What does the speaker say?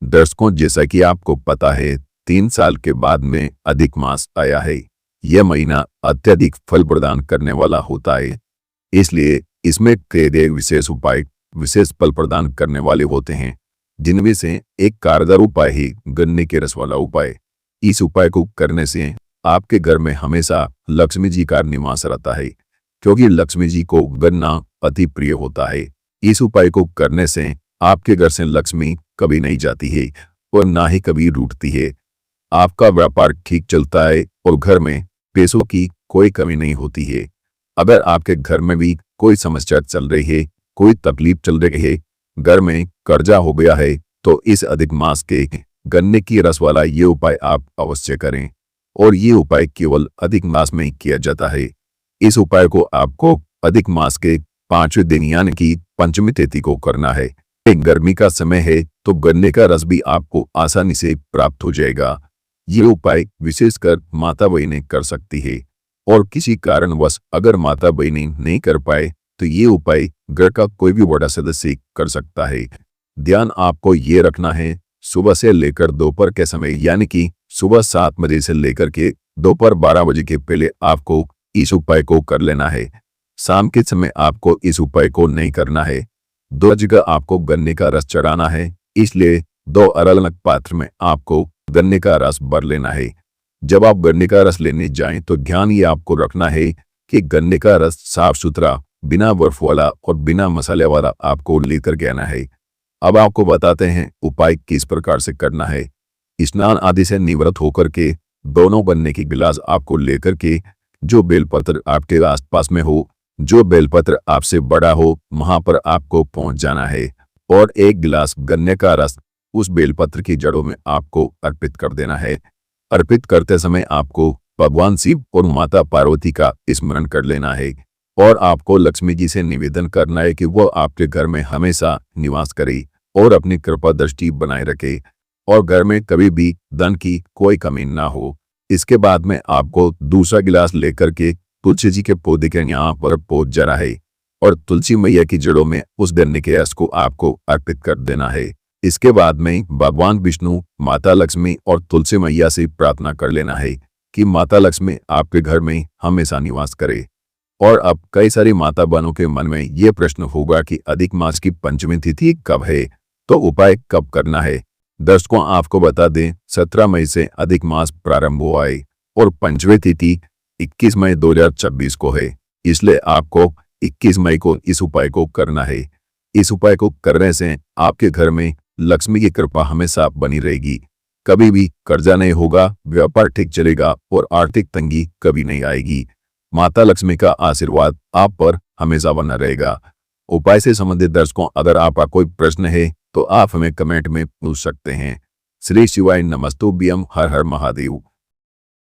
दर्शकों, जैसा कि आपको पता है, 3 साल के बाद में अधिक मास आया है। यह महीना अत्यधिक फल प्रदान करने वाला होता है, इसलिए इसमें कई गए विशेष उपाय विशेष फल प्रदान करने वाले होते हैं, जिनमें से एक कारगर उपाय ही गन्ने के रस वाला उपाय। इस उपाय को करने से आपके घर में हमेशा लक्ष्मी जी का निवास रहता है, क्योंकि लक्ष्मी जी को गन्ना अति प्रिय होता है। इस उपाय को करने से आपके घर से लक्ष्मी कभी नहीं जाती है और ना ही कभी रूठती है। आपका व्यापार ठीक चलता है और घर में पैसों की कोई कमी नहीं होती है। अगर आपके घर में भी कोई समस्या चल रही है, कोई तकलीफ चल रही है, घर में कर्जा हो गया है, तो इस अधिक मास के गन्ने की रस वाला ये उपाय आप अवश्य करें। और ये उपाय केवल अधिक मास में ही किया जाता है। इस उपाय को आपको अधिक मास के 5वें दिन यानी कि पंचमी तिथि को करना है। गर्मी का समय है तो गन्ने का रस भी आपको आसानी से प्राप्त हो जाएगा। ये उपाय विशेषकर माता बहनें कर सकती है, और किसी कारणवश अगर माता बहनें नहीं कर पाए तो ये उपाय घर का कोई भी बड़ा सदस्य कर सकता है। ध्यान आपको ये रखना है, सुबह से लेकर दोपहर के समय यानी कि सुबह 7 बजे से लेकर के दोपहर 12 बजे के पहले आपको इस उपाय को कर लेना है। शाम के समय आपको इस उपाय को नहीं करना है। 2 जगह आपको गन्ने का रस चढ़ाना है, इसलिए 2 अलग अलग पात्र में आपको गन्ने का रस भर लेना है। जब आप गन्ने का रस लेने जाएं तो ध्यान ये आपको रखना है कि गन्ने का रस साफ सुथरा, बिना बर्फ वाला और बिना मसाले वाला आपको लेकर के आना है। अब आपको बताते हैं उपाय किस प्रकार से करना है। स्नान आदि से निवृत्त होकर के दोनों गन्ने की गिलास आपको लेकर के जो बेलपत्र आपके आसपास में हो, जो बेलपत्र आपसे बड़ा हो, वहां पर आपको पहुंच जाना है और 1 गिलास गन्ने का रस उस बेलपत्र की जड़ों में आपको अर्पित कर देना है। अर्पित करते समय आपको भगवान शिव और माता पार्वती का स्मरण कर लेना है और आपको लक्ष्मी जी से निवेदन करना है कि वह आपके घर में हमेशा निवास करे और अपनी कृपा दृष्टि बनाए रखे और घर में कभी भी धन की कोई कमी ना हो। इसके बाद में आपको दूसरा गिलास लेकर के तुलसी जी के पौधे के यहाँ पर पहुंच जाना है और तुलसी मैया की जड़ों में उस गन्ने के रस को आपको अर्पित कर देना है। इसके बाद में भगवान विष्णु, माता लक्ष्मी और तुलसी मैया से प्रार्थना कर लेना है कि माता लक्ष्मी आपके घर में हमेशा निवास करे। और अब कई सारी माता बहनों के मन में ये प्रश्न होगा कि अधिक मास की पंचमी तिथि कब है, तो उपाय कब करना है। दर्शकों, आपको बता दें 17 मई से अधिक मास प्रारंभ हुआ है और पंचमी तिथि 21 मई 2026 को है, इसलिए आपको 21 मई को इस उपाय को करना है। इस उपाय को करने से आपके घर में लक्ष्मी की कृपा हमेशा बनी रहेगी, कभी भी कर्जा नहीं होगा, व्यापार ठीक चलेगा और आर्थिक तंगी कभी नहीं आएगी। माता लक्ष्मी का आशीर्वाद आप पर हमेशा बना रहेगा। उपाय से संबंधित दर्शकों, अगर आपका कोई प्रश्न है तो आप हमें कमेंट में पूछ सकते हैं। श्री शिवाय नमस्तुभ्यम। हर हर महादेव।